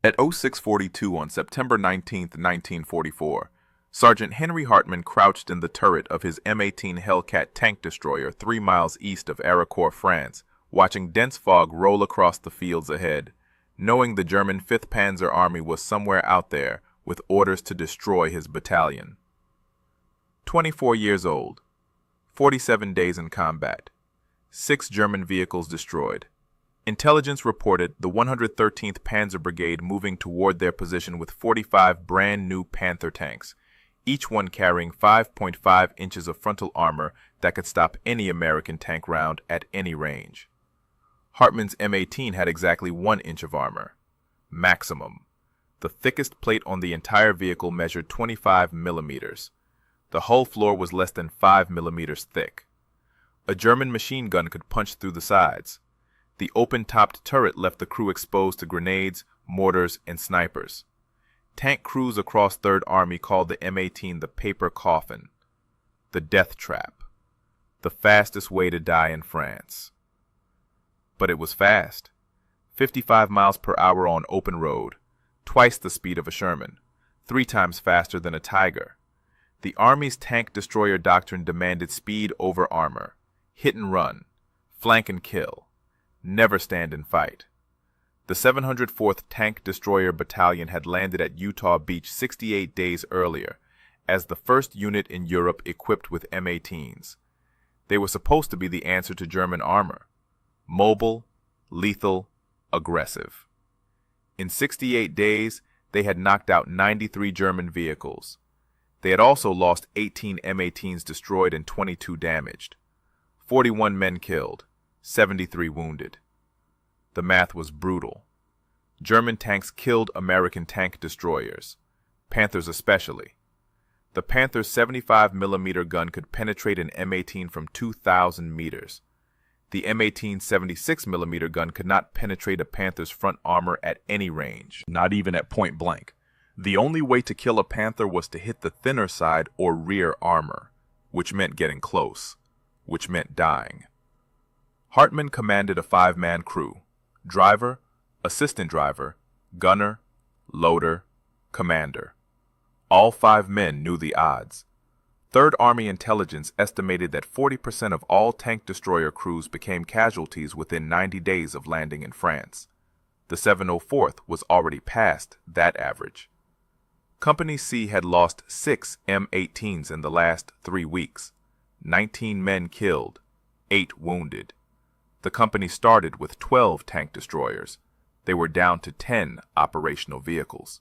At 0642 on September 19, 1944, Sergeant Henry Hartman crouched in the turret of his M18 Hellcat tank destroyer 3 miles east of Aricourt, France, watching dense fog roll across the fields ahead, knowing the German 5th Panzer Army was somewhere out there with orders to destroy his battalion. 24 years old, 47 days in combat, 6 German vehicles destroyed. Intelligence reported the 113th Panzer Brigade moving toward their position with 45 brand new Panther tanks, each one carrying 5.5 inches of frontal armor that could stop any American tank round at any range. Hartman's M18 had exactly 1 inch of armor. Maximum. The thickest plate on the entire vehicle measured 25 millimeters. The hull floor was less than 5 millimeters thick. A German machine gun could punch through the sides. The open-topped turret left the crew exposed to grenades, mortars, and snipers. Tank crews across 3rd Army called the M18 the paper coffin, the death trap, the fastest way to die in France. But it was fast. 55 miles per hour on open road, twice the speed of a Sherman, 3 times faster than a Tiger. The Army's tank destroyer doctrine demanded speed over armor, hit and run, flank and kill. Never stand and fight. The 704th Tank Destroyer Battalion had landed at Utah Beach 68 days earlier, as the first unit in Europe equipped with M18s. They were supposed to be the answer to German armor. Mobile, lethal, aggressive. In 68 days, they had knocked out 93 German vehicles. They had also lost 18 M18s destroyed and 22 damaged. 41 men killed. 73 wounded. The math was brutal. German tanks killed American tank destroyers, Panthers especially. The Panther's 75mm gun could penetrate an M18 from 2,000 meters. The M18's 76mm gun could not penetrate a Panther's front armor at any range, not even at point blank. The only way to kill a Panther was to hit the thinner side or rear armor, which meant getting close, which meant dying. Hartman commanded a 5-man crew: driver, assistant driver, gunner, loader, commander. All 5 men knew the odds. 3rd Army intelligence estimated that 40% of all tank destroyer crews became casualties within 90 days of landing in France. The 704th was already past that average. Company C had lost 6 M18s in the last 3 weeks, 19 men killed, 8 wounded. The company started with 12 tank destroyers. They were down to 10 operational vehicles.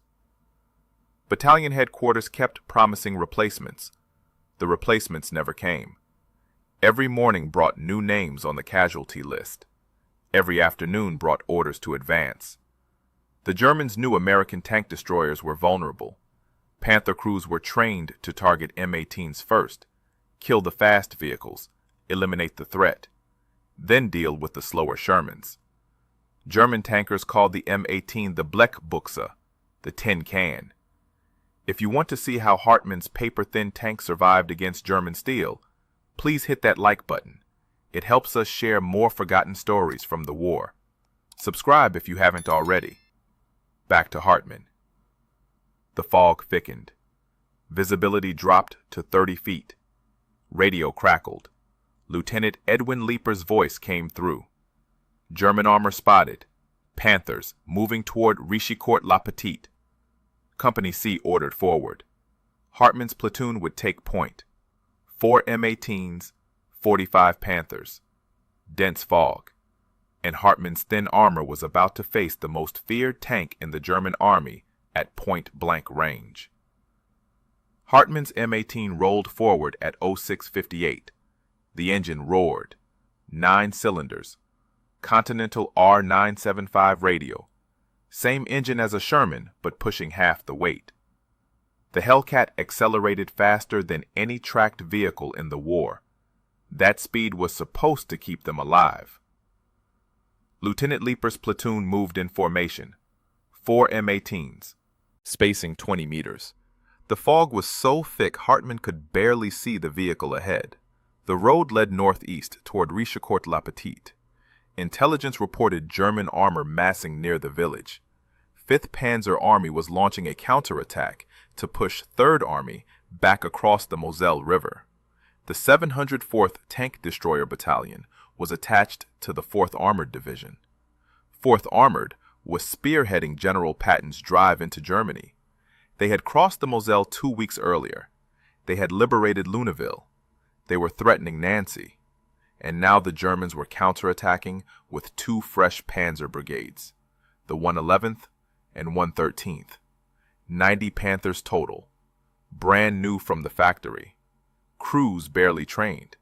Battalion headquarters kept promising replacements. The replacements never came. Every morning brought new names on the casualty list. Every afternoon brought orders to advance. The Germans knew American tank destroyers were vulnerable. Panther crews were trained to target M18s first, kill the fast vehicles, eliminate the threat, then deal with the slower Shermans. German tankers called the M18 the Blechbuchse, the tin can. If you want to see how Hartman's paper-thin tank survived against German steel, please hit that like button. It helps us share more forgotten stories from the war. Subscribe if you haven't already. Back to Hartman. The fog thickened. Visibility dropped to 30 feet. Radio crackled. Lieutenant Edwin Leeper's voice came through. German armor spotted. Panthers moving toward Richicourt-la-Petite. Company C ordered forward. Hartman's platoon would take point. 4 M18s, 45 Panthers. Dense fog. And Hartman's thin armor was about to face the most feared tank in the German army at point-blank range. Hartman's M18 rolled forward at 0658. The engine roared. 9 cylinders. Continental R975 radio. Same engine as a Sherman, but pushing half the weight. The Hellcat accelerated faster than any tracked vehicle in the war. That speed was supposed to keep them alive. Lieutenant Leeper's platoon moved in formation. 4 M18s, spacing 20 meters. The fog was so thick Hartman could barely see the vehicle ahead. The road led northeast toward Richicourt-la-Petite. Intelligence reported German armor massing near the village. 5th Panzer Army was launching a counterattack to push 3rd Army back across the Moselle River. The 704th Tank Destroyer Battalion was attached to the 4th Armored Division. 4th Armored was spearheading General Patton's drive into Germany. They had crossed the Moselle 2 weeks earlier. They had liberated Luneville. They were threatening Nancy. And now the Germans were counterattacking with 2 fresh panzer brigades, the 111th and 113th. 90 Panthers total, brand new from the factory. Crews barely trained,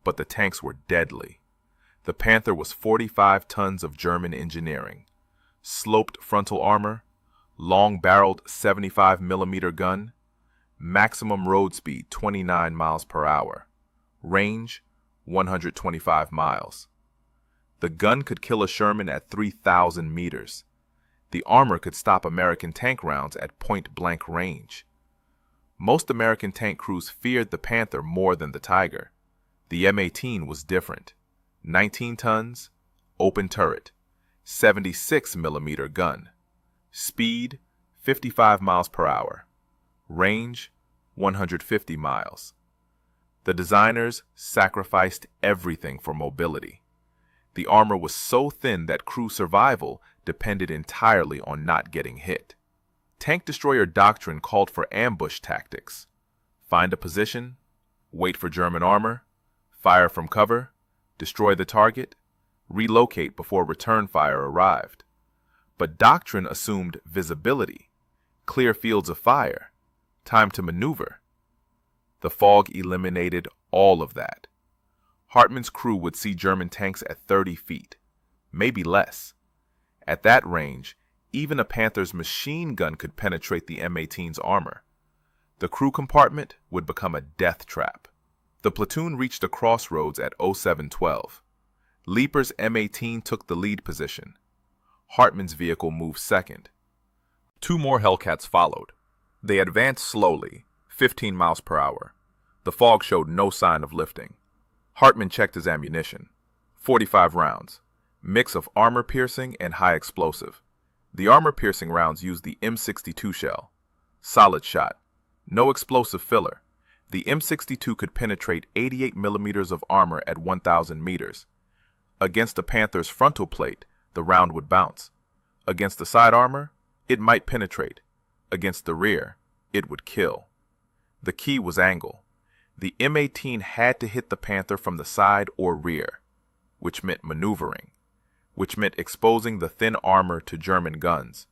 but the tanks were deadly. The Panther was 45 tons of German engineering, sloped frontal armor, long-barreled 75mm gun, maximum road speed 29 miles per hour, range 125 miles. The gun could kill a Sherman at 3,000 meters. The armor could stop American tank rounds at point-blank range. Most American tank crews feared the Panther more than the Tiger. The M18 was different. 19 tons, open turret, 76mm gun. Speed, 55 miles per hour. Range, 150 miles. The designers sacrificed everything for mobility. The armor was so thin that crew survival depended entirely on not getting hit. Tank destroyer doctrine called for ambush tactics. Find a position, wait for German armor, fire from cover, destroy the target, relocate before return fire arrived. But doctrine assumed visibility, clear fields of fire, time to maneuver. The fog eliminated all of that. Hartmann's crew would see German tanks at 30 feet, maybe less. At that range, even a Panther's machine gun could penetrate the M18's armor. The crew compartment would become a death trap. The platoon reached a crossroads at 0712. Leeper's M18 took the lead position. Hartmann's vehicle moved second. 2 more Hellcats followed. They advanced slowly, 15 miles per hour. The fog showed no sign of lifting. Hartmann checked his ammunition. 45 rounds, mix of armor-piercing and high-explosive. The armor-piercing rounds used the M62 shell. Solid shot. No explosive filler. The M62 could penetrate 88 millimeters of armor at 1,000 meters. Against a Panther's frontal plate, the round would bounce. Against the side armor, it might penetrate. Against the rear, it would kill. The key was angle. The M18 had to hit the Panther from the side or rear, which meant maneuvering, which meant exposing the thin armor to German guns.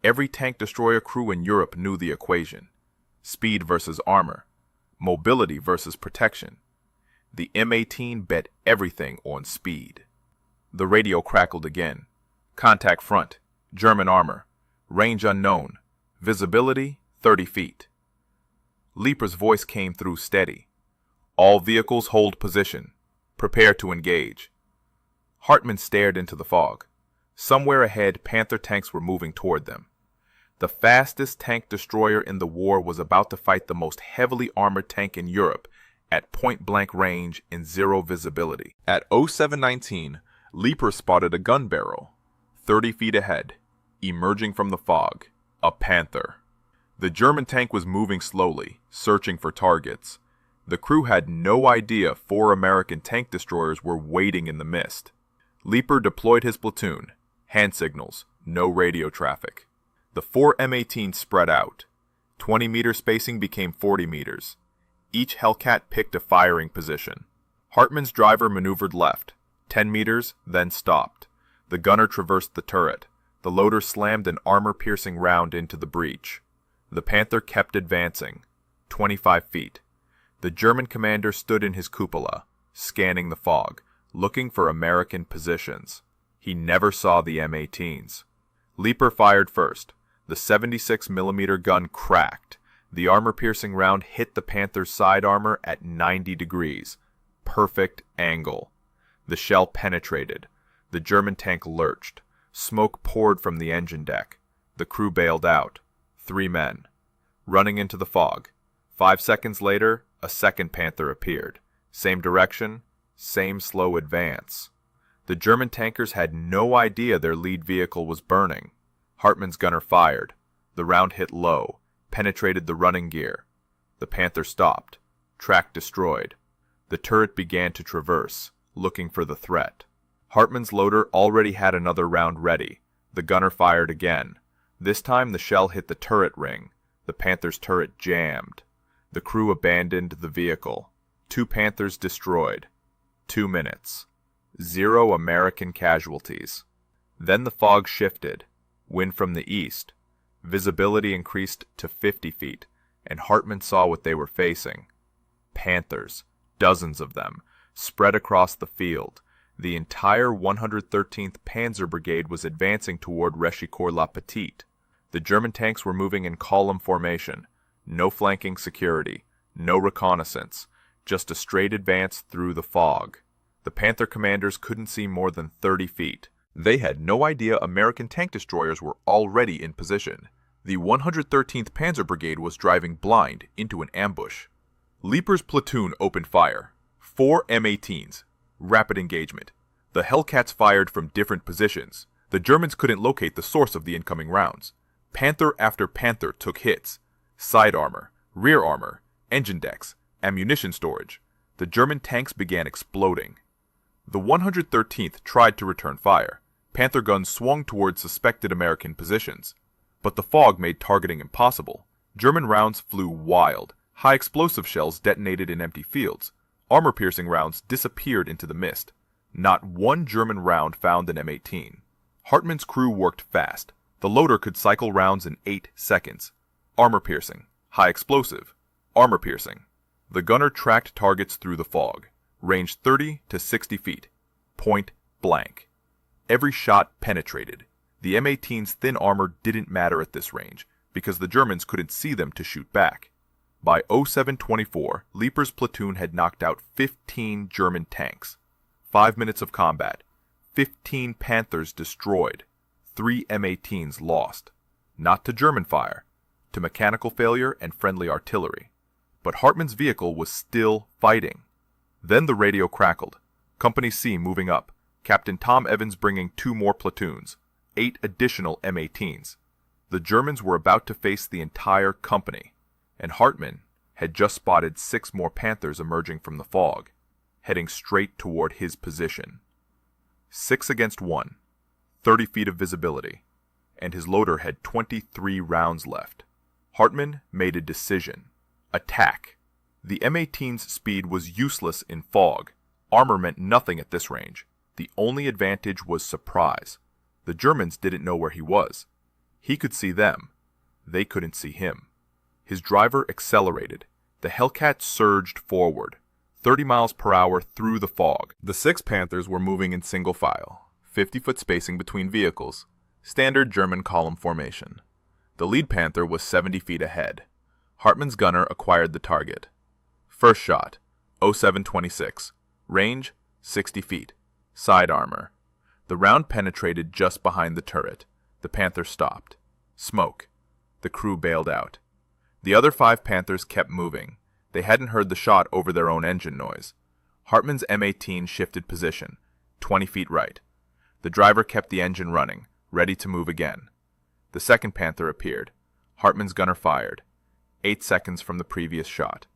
Every tank destroyer crew in Europe knew the equation: speed versus armor, mobility versus protection. The M18 bet everything on speed. The radio crackled again. Contact front, German armor, range unknown, visibility 30 feet. Leeper's voice came through steady. All vehicles hold position. Prepare to engage. Hartmann stared into the fog. Somewhere ahead, Panther tanks were moving toward them. The fastest tank destroyer in the war was about to fight the most heavily armored tank in Europe at point-blank range and zero visibility. At 0719, Leeper spotted a gun barrel, 30 feet ahead, emerging from the fog, a Panther. The German tank was moving slowly, searching for targets. The crew had no idea 4 American tank destroyers were waiting in the mist. Leeper deployed his platoon. Hand signals, no radio traffic. The 4 M18s spread out. 20-meter spacing became 40 meters. Each Hellcat picked a firing position. Hartmann's driver maneuvered left, 10 meters, then stopped. The gunner traversed the turret. The loader slammed an armor-piercing round into the breech. The Panther kept advancing, 25 feet. The German commander stood in his cupola, scanning the fog, looking for American positions. He never saw the M18s. Leeper fired first. The 76mm gun cracked. The armor-piercing round hit the Panther's side armor at 90 degrees. Perfect angle. The shell penetrated. The German tank lurched. Smoke poured from the engine deck. The crew bailed out. 3 men. Running into the fog. 5 seconds later, a second Panther appeared. Same direction, same slow advance. The German tankers had no idea their lead vehicle was burning. Hartman's gunner fired. The round hit low, penetrated the running gear. The Panther stopped. Track destroyed. The turret began to traverse, looking for the threat. Hartman's loader already had another round ready. The gunner fired again. This time the shell hit the turret ring. The Panther's turret jammed. The crew abandoned the vehicle. 2 Panthers destroyed. 2 minutes. 0 American casualties. Then the fog shifted. Wind from the east. Visibility increased to 50 feet, and Hartman saw what they were facing. Panthers, dozens of them, spread across the field. The entire 113th Panzer Brigade was advancing toward Rechicourt-la-Petite. The German tanks were moving in column formation. No flanking security, no reconnaissance, just a straight advance through the fog. The Panther commanders couldn't see more than 30 feet. They had no idea American tank destroyers were already in position. The 113th Panzer Brigade was driving blind into an ambush. Leeper's platoon opened fire. 4 M18s. Rapid engagement. The Hellcats fired from different positions. The Germans couldn't locate the source of the incoming rounds. Panther after Panther took hits. Side armor, rear armor, engine decks, ammunition storage. The German tanks began exploding. The 113th tried to return fire. Panther guns swung towards suspected American positions. But the fog made targeting impossible. German rounds flew wild. High explosive shells detonated in empty fields. Armor-piercing rounds disappeared into the mist. Not one German round found an M18. Hartman's crew worked fast. The loader could cycle rounds in 8 seconds. Armor-piercing. High explosive. Armor-piercing. The gunner tracked targets through the fog. Range 30 to 60 feet. Point blank. Every shot penetrated. The M18's thin armor didn't matter at this range, because the Germans couldn't see them to shoot back. By 0724, Leeper's platoon had knocked out 15 German tanks. 5 minutes of combat. 15 Panthers destroyed. 3 M18s lost. Not to German fire, to mechanical failure and friendly artillery. But Hartman's vehicle was still fighting. Then the radio crackled. Company C moving up. Captain Tom Evans bringing 2 more platoons. 8 additional M18s. The Germans were about to face the entire company, and Hartman had just spotted 6 more Panthers emerging from the fog, heading straight toward his position. 6 against 1, 30 feet of visibility, and his loader had 23 rounds left. Hartman made a decision. Attack. The M18's speed was useless in fog. Armor meant nothing at this range. The only advantage was surprise. The Germans didn't know where he was. He could see them. They couldn't see him. His driver accelerated. The Hellcat surged forward, 30 miles per hour through the fog. The 6 Panthers were moving in single file, 50-foot spacing between vehicles, standard German column formation. The lead Panther was 70 feet ahead. Hartman's gunner acquired the target. First shot, 0726. Range, 60 feet. Side armor. The round penetrated just behind the turret. The Panther stopped. Smoke. The crew bailed out. The other 5 Panthers kept moving. They hadn't heard the shot over their own engine noise. Hartman's M18 shifted position, 20 feet right. The driver kept the engine running, ready to move again. The second Panther appeared. Hartman's gunner fired. 8 seconds from the previous shot.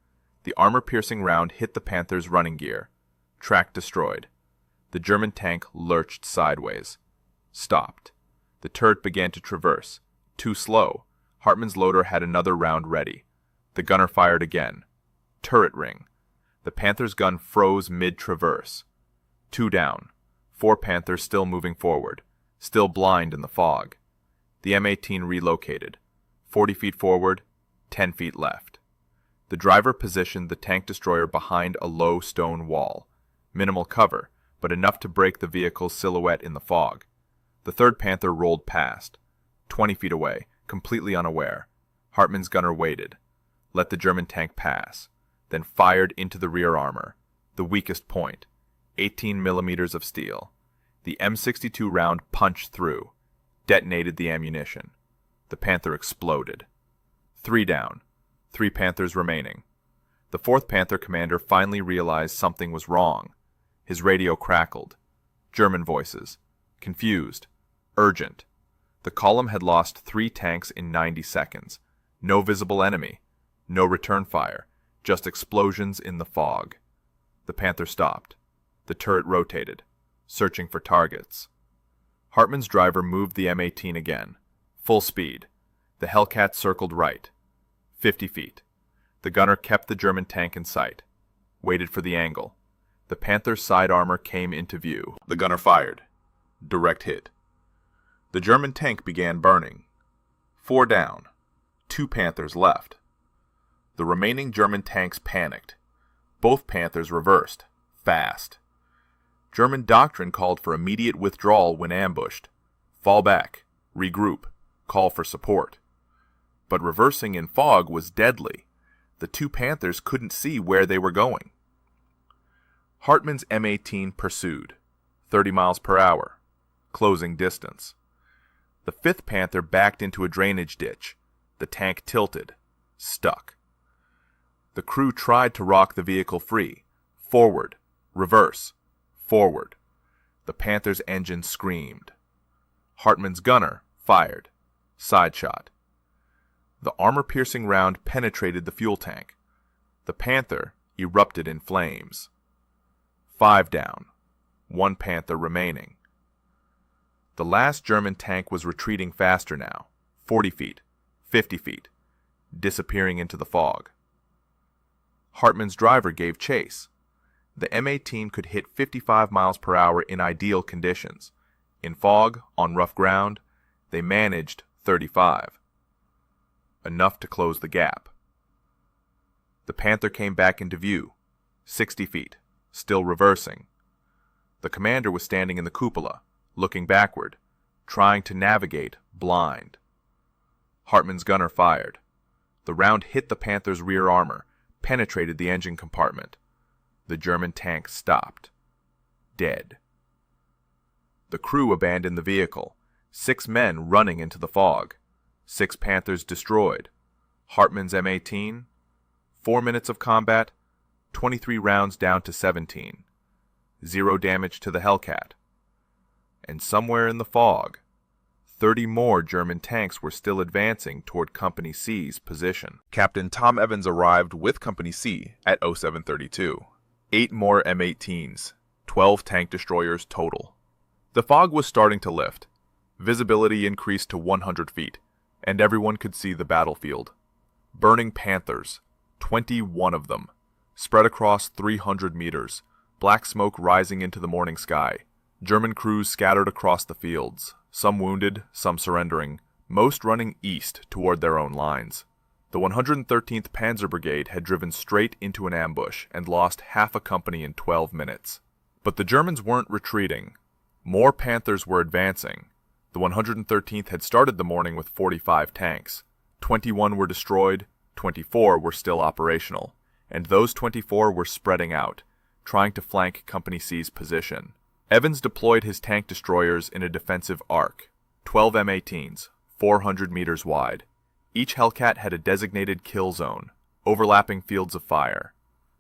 The armor-piercing round hit the Panther's running gear. Track destroyed. The German tank lurched sideways. Stopped. The turret began to traverse. Too slow. Hartman's loader had another round ready. The gunner fired again. Turret ring. The Panther's gun froze mid-traverse. 2 down. 4 Panthers still moving forward. Still blind in the fog. The M18 relocated. 40 feet forward, 10 feet left. The driver positioned the tank destroyer behind a low stone wall. Minimal cover, but enough to break the vehicle's silhouette in the fog. The third Panther rolled past. 20 feet away, completely unaware. Hartman's gunner waited. Let the German tank pass. Then fired into the rear armor. The weakest point. 18 millimeters of steel. The M62 round punched through. Detonated the ammunition. The Panther exploded. 3 down. 3 Panthers remaining. The 4th Panther commander finally realized something was wrong. His radio crackled. German voices. Confused. Urgent. The column had lost 3 tanks in 90 seconds. No visible enemy. No return fire. Just explosions in the fog. The Panther stopped. The turret rotated, searching for targets. Hartman's driver moved the M18 again. Full speed. The Hellcat circled right. 50 feet. The gunner kept the German tank in sight. Waited for the angle. The Panther's side armor came into view. The gunner fired. Direct hit. The German tank began burning. 4 down. 2 Panthers left. The remaining German tanks panicked. Both Panthers reversed. Fast. German doctrine called for immediate withdrawal when ambushed. Fall back. Regroup. Call for support. But reversing in fog was deadly. The 2 Panthers couldn't see where they were going. Hartman's M18 pursued. 30 miles per hour. Closing distance. The 5th Panther backed into a drainage ditch. The tank tilted. Stuck. The crew tried to rock the vehicle free. Forward. Reverse. Forward. The Panther's engine screamed. Hartman's gunner fired. Side shot. The armor-piercing round penetrated the fuel tank. The Panther erupted in flames. 5 down. 1 Panther remaining. The last German tank was retreating faster now. 40 feet. 50 feet. Disappearing into the fog. Hartman's driver gave chase. The M18 could hit 55 miles per hour in ideal conditions. In fog, on rough ground, they managed 35. Enough to close the gap. The Panther came back into view. 60 feet. Still reversing. The commander was standing in the cupola, looking backward, trying to navigate blind. Hartman's gunner fired. The round hit the Panther's rear armor, penetrated the engine compartment. The German tank stopped. Dead. The crew abandoned the vehicle. 6 men running into the fog. 6 Panthers destroyed. Hartman's M18. 4 minutes of combat. 23 rounds down to 17. 0 damage to the Hellcat. And somewhere in the fog, 30 more German tanks were still advancing toward Company C's position. Captain Tom Evans arrived with Company C at 0732. 8 more M18s, 12 tank destroyers total. The fog was starting to lift. Visibility increased to 100 feet, and everyone could see the battlefield. Burning Panthers, 21 of them, spread across 300 meters, black smoke rising into the morning sky. German crews scattered across the fields, some wounded, some surrendering, most running east toward their own lines. The 113th Panzer Brigade had driven straight into an ambush and lost half a company in 12 minutes. But the Germans weren't retreating. More Panthers were advancing. The 113th had started the morning with 45 tanks. 21 were destroyed, 24 were still operational, and those 24 were spreading out, trying to flank Company C's position. Evans deployed his tank destroyers in a defensive arc, 12 M18s, 400 meters wide. Each Hellcat had a designated kill zone, overlapping fields of fire.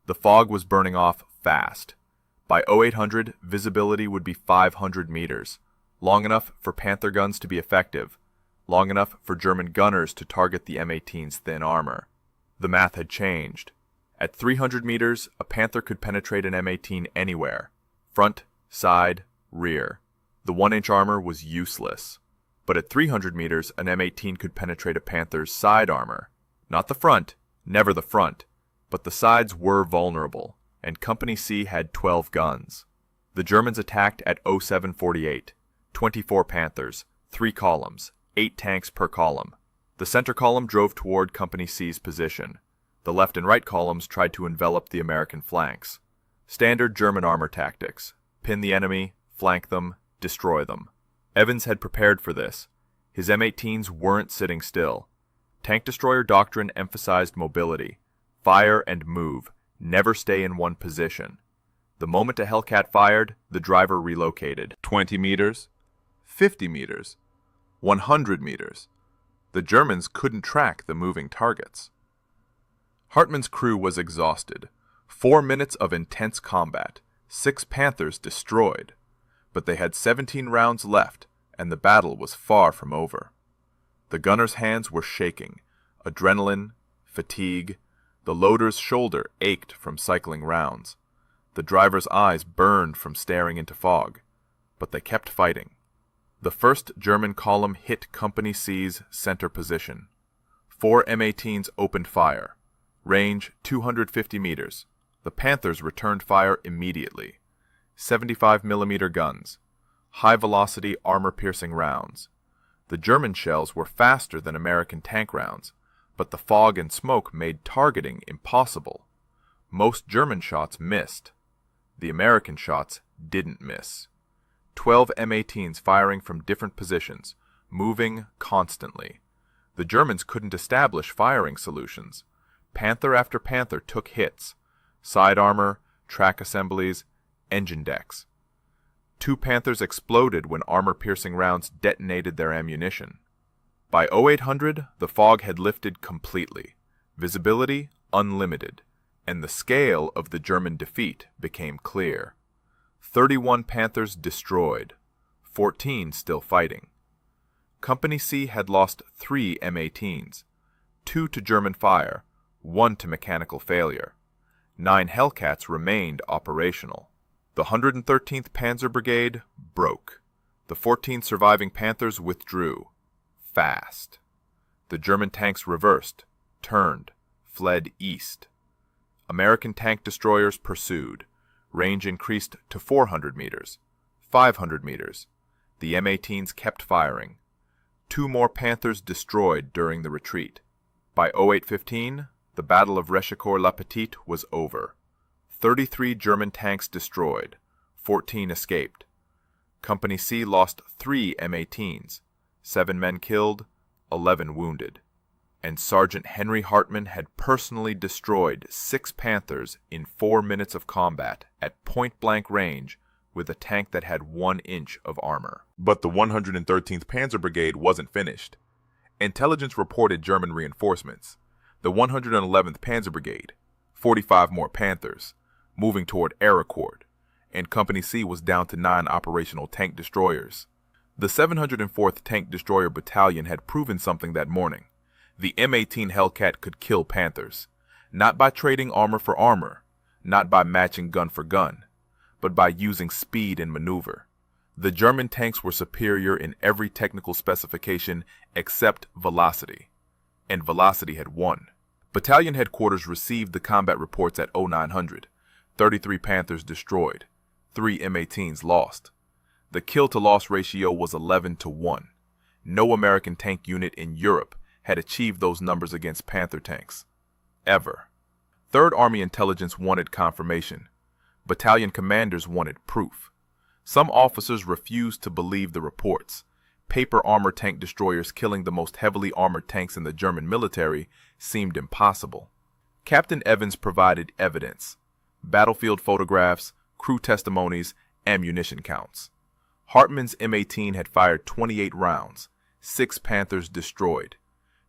The fog was burning off fast. By 0800, visibility would be 500 meters, long enough for Panther guns to be effective, long enough for German gunners to target the M18's thin armor. The math had changed. At 300 meters, a Panther could penetrate an M18 anywhere, front, side, rear. The 1-inch armor was useless. But at 300 meters, an M18 could penetrate a Panther's side armor. Not the front, never the front, but the sides were vulnerable, and Company C had 12 guns. The Germans attacked at 0748, 24 Panthers, 3 columns, 8 tanks per column. The center column drove toward Company C's position. The left and right columns tried to envelop the American flanks. Standard German armor tactics: pin the enemy, flank them, destroy them. Evans had prepared for this. His M18s weren't sitting still. Tank destroyer doctrine emphasized mobility. Fire and move. Never stay in one position. The moment a Hellcat fired, the driver relocated. 20 meters, 50 meters, 100 meters. The Germans couldn't track the moving targets. Hartman's crew was exhausted. 4 minutes of intense combat. 6 Panthers destroyed. But they had 17 rounds left, and the battle was far from over. The gunner's hands were shaking, adrenaline, fatigue. The loader's shoulder ached from cycling rounds. The driver's eyes burned from staring into fog, but they kept fighting. The first German column hit Company C's center position. 4 M18s opened fire. Range 250 meters. The Panthers returned fire immediately. 75mm guns. High-velocity armor-piercing rounds. The German shells were faster than American tank rounds, but the fog and smoke made targeting impossible. Most German shots missed. The American shots didn't miss. 12 M18s firing from different positions, moving constantly. The Germans couldn't establish firing solutions. Panther after Panther took hits. Side armor, track assemblies, engine decks. 2 Panthers exploded when armor-piercing rounds detonated their ammunition. By 0800, the fog had lifted completely, visibility unlimited, and the scale of the German defeat became clear. 31 Panthers destroyed, 14 still fighting. Company C had lost 3 M18s, 2 to German fire, 1 to mechanical failure. 9 Hellcats remained operational. The 113th Panzer Brigade broke. The 14 surviving Panthers withdrew. Fast. The German tanks reversed, turned, fled east. American tank destroyers pursued. Range increased to 400 meters, 500 meters. The M18s kept firing. 2 more Panthers destroyed during the retreat. By 0815, the Battle of Rechicourt-la-Petite was over. 33 German tanks destroyed, 14 escaped. Company C lost 3 M18s, 7 men killed, 11 wounded. And Sergeant Henry Hartman had personally destroyed 6 Panthers in 4 minutes of combat at point-blank range with a tank that had 1 inch of armor. But the 113th Panzer Brigade wasn't finished. Intelligence reported German reinforcements. The 111th Panzer Brigade, 45 more Panthers, moving toward Ericourt, and Company C was down to 9 operational tank destroyers. The 704th Tank Destroyer Battalion had proven something that morning. The M18 Hellcat could kill Panthers, not by trading armor for armor, not by matching gun for gun, but by using speed and maneuver. The German tanks were superior in every technical specification except velocity, and velocity had won. Battalion headquarters received the combat reports at 0900. 33 Panthers destroyed, 3 M18s lost. The kill-to-loss ratio was 11-1. No American tank unit in Europe had achieved those numbers against Panther tanks. Ever. Third Army intelligence wanted confirmation. Battalion commanders wanted proof. Some officers refused to believe the reports. Paper armor tank destroyers killing the most heavily armored tanks in the German military seemed impossible. Captain Evans provided evidence. Battlefield photographs, crew testimonies, ammunition counts. Hartman's M18 had fired 28 rounds, 6 Panthers destroyed.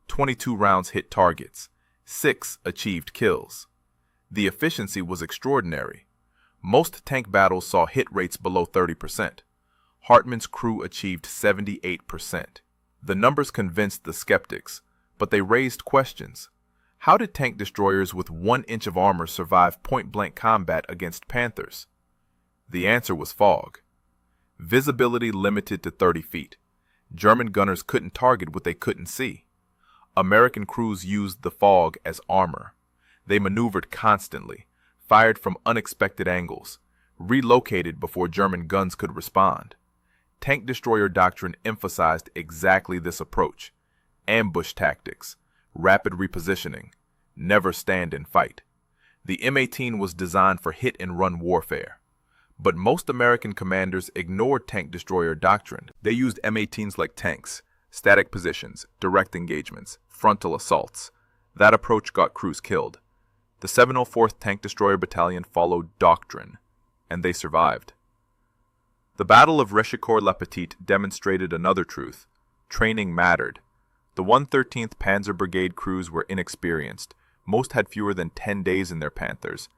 22 rounds hit targets, 6 achieved kills. The efficiency was extraordinary. Most tank battles saw hit rates below 30%. Hartman's crew achieved 78%. The numbers convinced the skeptics, but they raised questions. How did tank destroyers with 1 inch of armor survive point-blank combat against Panthers? The answer was fog. Visibility limited to 30 feet. German gunners couldn't target what they couldn't see. American crews used the fog as armor. They maneuvered constantly, fired from unexpected angles, relocated before German guns could respond. Tank destroyer doctrine emphasized exactly this approach. Ambush tactics, rapid repositioning, never stand and fight. The M18 was designed for hit-and-run warfare. But most American commanders ignored tank destroyer doctrine. They used M18s like tanks, static positions, direct engagements, frontal assaults. That approach got crews killed. The 704th Tank Destroyer Battalion followed doctrine, and they survived. The Battle of Rechicourt-la-Petite demonstrated another truth. Training mattered. The 113th Panzer Brigade crews were inexperienced. Most had fewer than 10 days in their Panthers.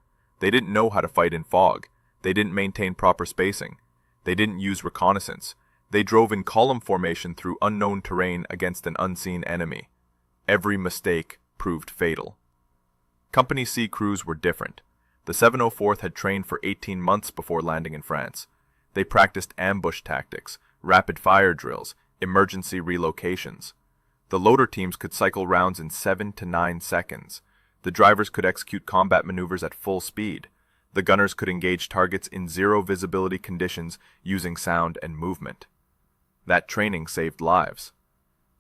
They didn't know how to fight in fog. They didn't maintain proper spacing. They didn't use reconnaissance. They drove in column formation through unknown terrain against an unseen enemy. Every mistake proved fatal. Company C crews were different. The 704th had trained for 18 months before landing in France. They practiced ambush tactics, rapid fire drills, emergency relocations. The loader teams could cycle rounds in 7 to 9 seconds. The drivers could execute combat maneuvers at full speed. The gunners could engage targets in zero visibility conditions using sound and movement. That training saved lives.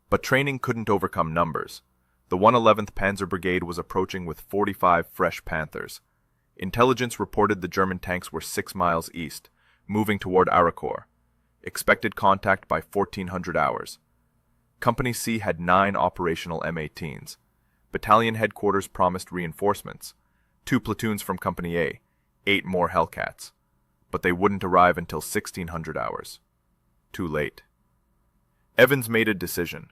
But training couldn't overcome numbers. The 111th Panzer Brigade was approaching with 45 fresh Panthers. Intelligence reported the German tanks were 6 miles east, moving toward Aracourt. Expected contact by 1400 hours. Company C had 9 operational M18s. Battalion headquarters promised reinforcements. 2 platoons from Company A, 8 more Hellcats. But they wouldn't arrive until 1600 hours. Too late. Evans made a decision.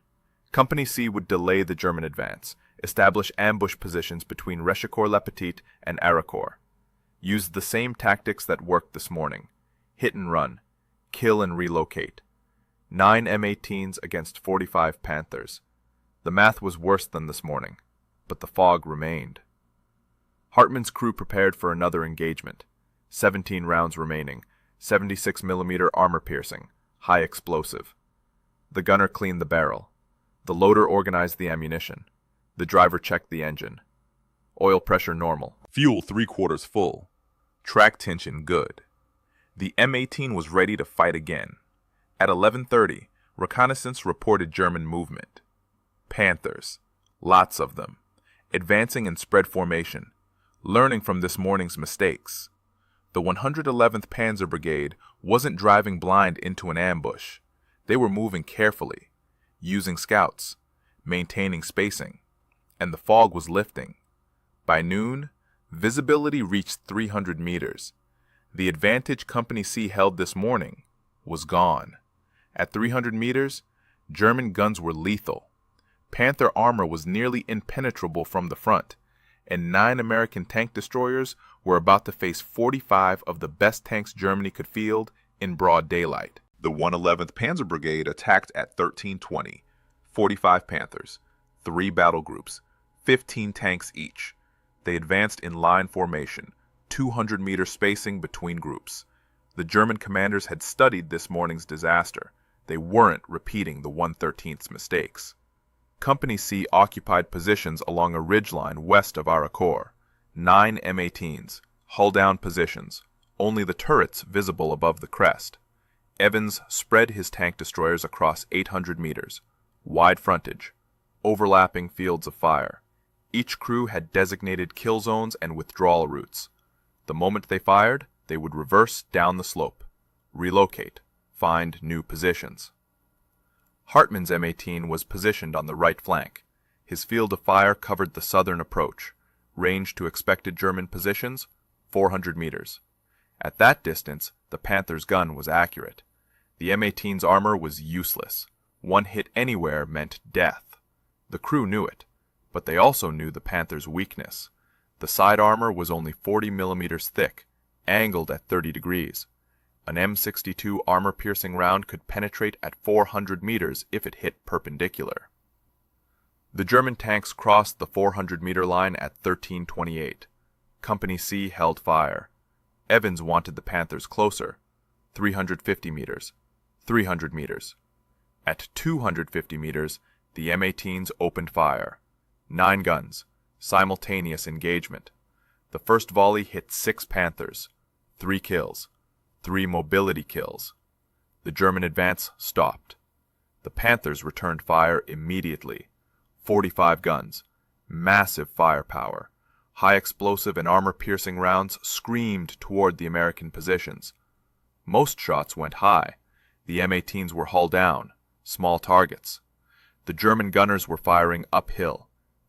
Company C would delay the German advance, establish ambush positions between Rechicourt-le-Petit and Aracourt. Use the same tactics that worked this morning. Hit and run. Kill and relocate. 9 M18s against 45 Panthers. The math was worse than this morning, but the fog remained. Hartmann's crew prepared for another engagement. 17 rounds remaining, 76mm armor-piercing, high explosive. The gunner cleaned the barrel. The loader organized the ammunition. The driver checked the engine. Oil pressure normal. Fuel 3/4 full. Track tension good. The M18 was ready to fight again. At 11:30, reconnaissance reported German movement. Panthers. Lots of them. Advancing in spread formation. Learning from this morning's mistakes. The 111th Panzer Brigade wasn't driving blind into an ambush. They were moving carefully, using scouts, maintaining spacing, and the fog was lifting. By noon, visibility reached 300 meters. The advantage Company C held this morning was gone. At 300 meters, German guns were lethal. Panther armor was nearly impenetrable from the front, and 9 American tank destroyers were about to face 45 of the best tanks Germany could field in broad daylight. The 111th Panzer Brigade attacked at 13:20. 45 Panthers, 3 battle groups, 15 tanks each. They advanced in line formation, 200-meter spacing between groups. The German commanders had studied this morning's disaster. They weren't repeating the 113th's mistakes. Company C occupied positions along a ridgeline west of Aracourt. 9 M18s, hull-down positions, only the turrets visible above the crest. Evans spread his tank destroyers across 800 meters, wide frontage, overlapping fields of fire. Each crew had designated kill zones and withdrawal routes. The moment they fired, they would reverse down the slope, relocate, find new positions. Hartmann's M18 was positioned on the right flank. His field of fire covered the southern approach. Range to expected German positions, 400 meters. At that distance, the Panther's gun was accurate. The M18's armor was useless. One hit anywhere meant death. The crew knew it, but they also knew the Panther's weakness. The side armor was only 40 millimeters thick, angled at 30 degrees. An M62 armor-piercing round could penetrate at 400 meters if it hit perpendicular. The German tanks crossed the 400-meter line at 13:28. Company C held fire. Evans wanted the Panthers closer, 350 meters, 300 meters. At 250 meters, the M18s opened fire. 9 guns, simultaneous engagement. The first volley hit 6 Panthers, 3 kills, 3 mobility kills. The German advance stopped. The Panthers returned fire immediately. 45 guns, massive firepower. High explosive and armor-piercing rounds screamed toward the American positions. Most shots went high. The M18s were hull down, small targets. The German gunners were firing uphill,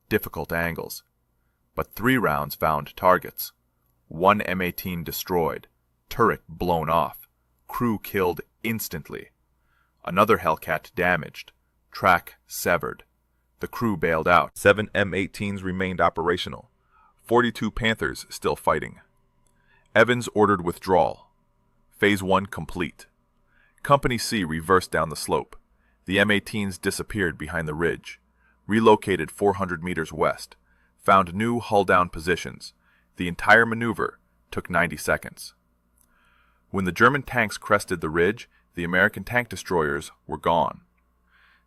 difficult angles. But 3 rounds found targets. 1 M18 destroyed, turret blown off, crew killed instantly. Another Hellcat damaged, track severed. The crew bailed out. 7 M18s remained operational. 42 Panthers still fighting. Evans ordered withdrawal. Phase 1 complete. Company C reversed down the slope. The M18s disappeared behind the ridge, relocated 400 meters west, found new hull-down positions. The entire maneuver took 90 seconds. When the German tanks crested the ridge, the American tank destroyers were gone.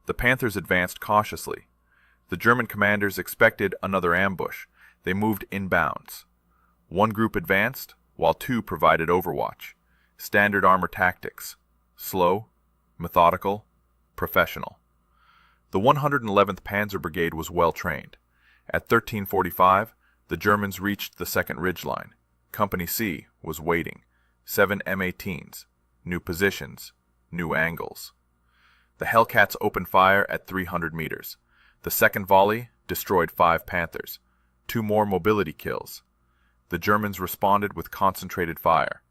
The Panthers advanced cautiously. The German commanders expected another ambush. They moved inbounds. One group advanced, while two provided overwatch. Standard armor tactics. Slow, methodical, professional. The 111th Panzer Brigade was well trained. At 13:45, the Germans reached the second ridgeline. Company C was waiting. 7 M18s, new positions, new angles. The Hellcats opened fire at 300 meters. The second volley destroyed 5 Panthers. 2 more mobility kills. The Germans responded with concentrated fire.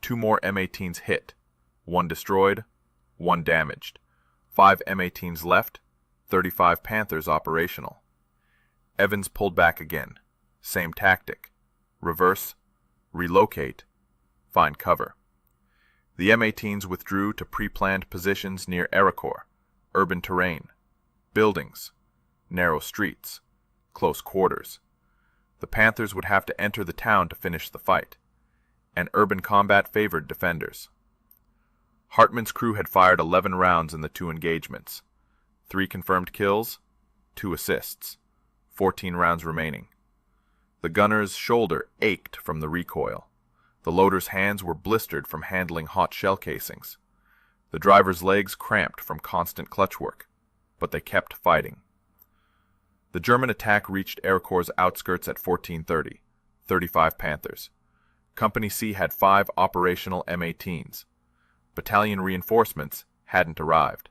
2 more M18s hit. 1 destroyed, 1 damaged. 5 M18s left, 35 Panthers operational. Evans pulled back again. Same tactic. Reverse, relocate, find cover. The M18s withdrew to pre-planned positions near Ericourt, urban terrain, buildings, narrow streets, close quarters. The Panthers would have to enter the town to finish the fight, and urban combat favored defenders. Hartmann's crew had fired 11 rounds in the 2 engagements. 3 confirmed kills, 2 assists, 14 rounds remaining. The gunner's shoulder ached from the recoil. The loader's hands were blistered from handling hot shell casings. The driver's legs cramped from constant clutch work, but they kept fighting. The German attack reached Ericourt's outskirts at 14:30, 35 Panthers. Company C had 5 operational M18s. Battalion reinforcements hadn't arrived.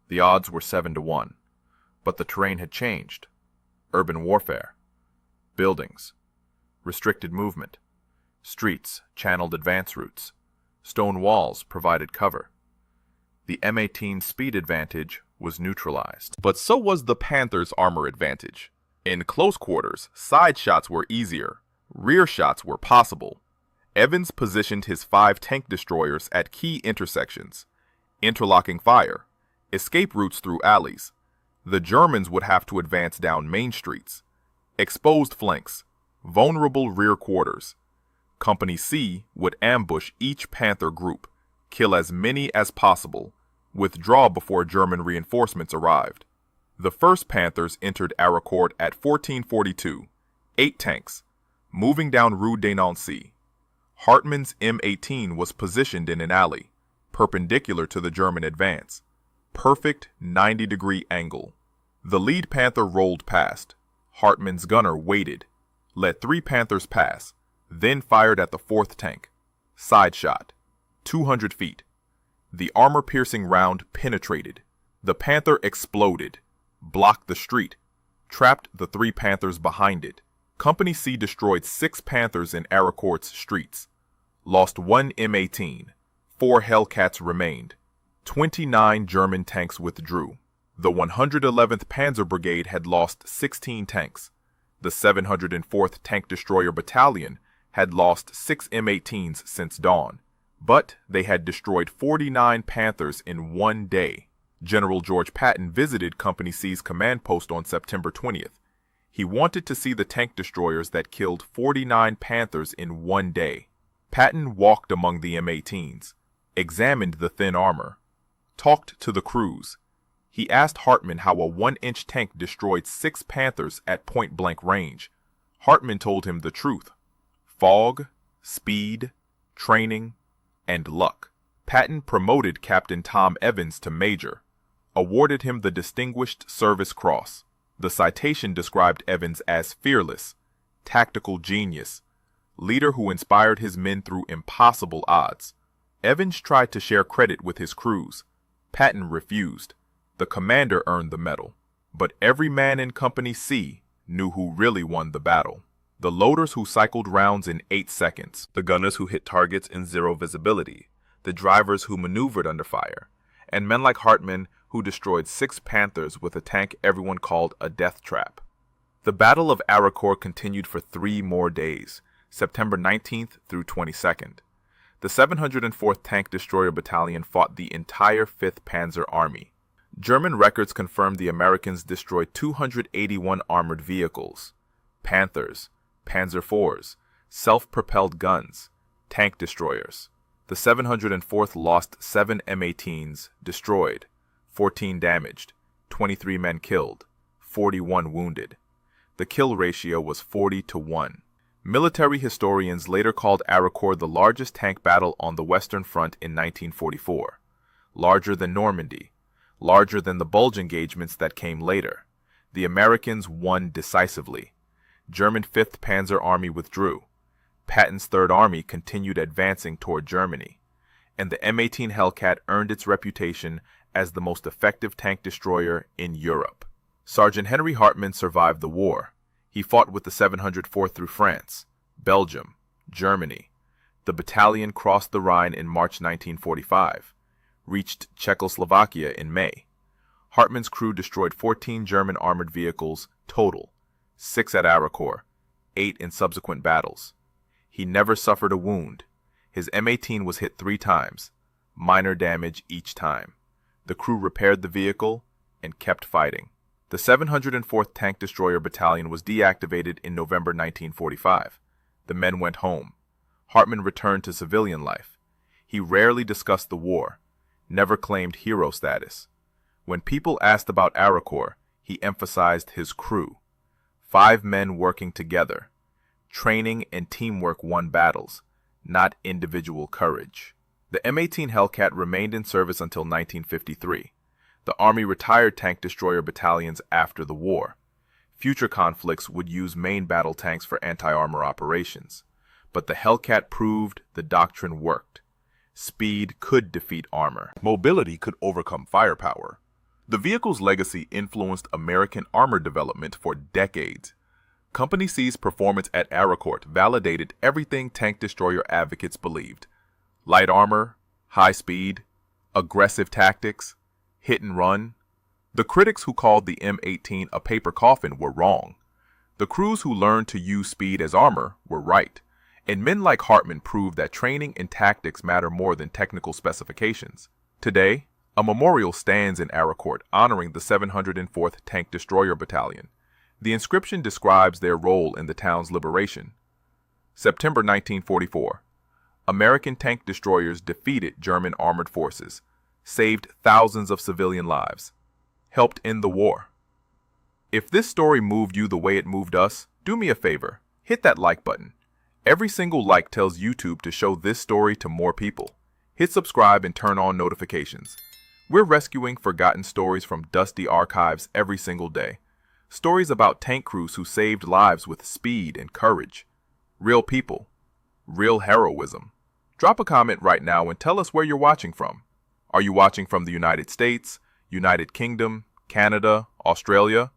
The odds were 7-1. But the terrain had changed. Urban warfare. Buildings. Restricted movement. Streets channeled advance routes. Stone walls provided cover. The M18's speed advantage was neutralized. But so was the Panther's armor advantage. In close quarters, side shots were easier. Rear shots were possible. Evans positioned his 5 tank destroyers at key intersections. Interlocking fire. Escape routes through alleys. The Germans would have to advance down main streets. Exposed flanks. Vulnerable rear quarters. Company C would ambush each Panther group, kill as many as possible, withdraw before German reinforcements arrived. The first Panthers entered Ericourt at 14:42, 8 tanks, moving down Rue des Nancy. Hartmann's M18 was positioned in an alley, perpendicular to the German advance. Perfect 90-degree angle. The lead Panther rolled past. Hartmann's gunner waited, let 3 Panthers pass, then fired at the 4th tank. Side shot. 200 feet. The armor-piercing round penetrated. The Panther exploded, blocked the street, trapped the 3 Panthers behind it. Company C destroyed 6 Panthers in Ericourt's streets. Lost 1 M18. 4 Hellcats remained. 29 German tanks withdrew. The 111th Panzer Brigade had lost 16 tanks. The 704th Tank Destroyer Battalion had lost 6 M18s since dawn, but they had destroyed 49 Panthers in 1 day. General George Patton visited Company C's command post on September 20th. He wanted to see the tank destroyers that killed 49 Panthers in 1 day. Patton walked among the M18s, examined the thin armor, talked to the crews. He asked Hartmann how a 1-inch tank destroyed 6 Panthers at point-blank range. Hartmann told him the truth. Fog, speed, training, and luck. Patton promoted Captain Tom Evans to Major, awarded him the Distinguished Service Cross. The citation described Evans as fearless, tactical genius, leader who inspired his men through impossible odds. Evans tried to share credit with his crews. Patton refused. The commander earned the medal, but every man in Company C knew who really won the battle. The loaders who cycled rounds in 8 seconds, the gunners who hit targets in 0 visibility, the drivers who maneuvered under fire, and men like Hartmann who destroyed 6 Panthers with a tank everyone called a death trap. The Battle of Ericourt continued for 3 more days, September 19th through 22nd. The 704th Tank Destroyer Battalion fought the entire 5th Panzer Army. German records confirm the Americans destroyed 281 armored vehicles, Panthers, Panzer IVs, self-propelled guns, tank destroyers. The 704th lost 7 M18s, destroyed, 14 damaged, 23 men killed, 41 wounded. The kill ratio was 40-1. Military historians later called Aricourt the largest tank battle on the Western Front in 1944. Larger than Normandy, larger than the Bulge engagements that came later. The Americans won decisively. German 5th Panzer Army withdrew. Patton's Third Army continued advancing toward Germany. And the M18 Hellcat earned its reputation as the most effective tank destroyer in Europe. Sergeant Henry Hartmann survived the war. He fought with the 704th through France, Belgium, Germany. The battalion crossed the Rhine in March 1945, reached Czechoslovakia in May. Hartmann's crew destroyed 14 German armored vehicles total, 6 at Aricourt, 8 in subsequent battles. He never suffered a wound. His M18 was hit 3 times, minor damage each time. The crew repaired the vehicle and kept fighting. The 704th Tank Destroyer Battalion was deactivated in November 1945. The men went home. Hartmann returned to civilian life. He rarely discussed the war, never claimed hero status. When people asked about Aricourt, he emphasized his crew. 5 men working together. Training and teamwork won battles, not individual courage. The M18 Hellcat remained in service until 1953. The Army retired tank destroyer battalions after the war. Future conflicts would use main battle tanks for anti-armor operations. But the Hellcat proved the doctrine worked. Speed could defeat armor. Mobility could overcome firepower. The vehicle's legacy influenced American armor development for decades. Company C's performance at Aricourt validated everything tank destroyer advocates believed. Light armor, high speed, aggressive tactics, hit and run. The critics who called the M18 a paper coffin were wrong. The crews who learned to use speed as armor were right. And men like Hartmann proved that training and tactics matter more than technical specifications. Today, a memorial stands in Aricourt honoring the 704th Tank Destroyer Battalion. The inscription describes their role in the town's liberation. September 1944. American tank destroyers defeated German armored forces, saved thousands of civilian lives, helped end the war. If this story moved you the way it moved us, do me a favor, hit that like button. Every single like tells YouTube to show this story to more people. Hit subscribe and turn on notifications. We're rescuing forgotten stories from dusty archives every single day. Stories about tank crews who saved lives with speed and courage. Real people. Real heroism. Drop a comment right now and tell us where you're watching from. Are you watching from the United States, United Kingdom, Canada, Australia?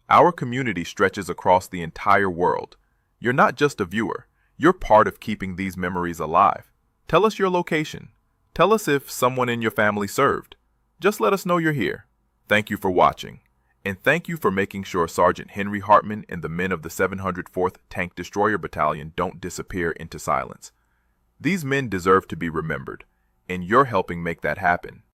Our community stretches across the entire world. You're not just a viewer. You're part of keeping these memories alive. Tell us your location. Tell us if someone in your family served. Just let us know you're here. Thank you for watching. And thank you for making sure Sergeant Henry Hartmann and the men of the 704th Tank Destroyer Battalion don't disappear into silence. These men deserve to be remembered, and you're helping make that happen.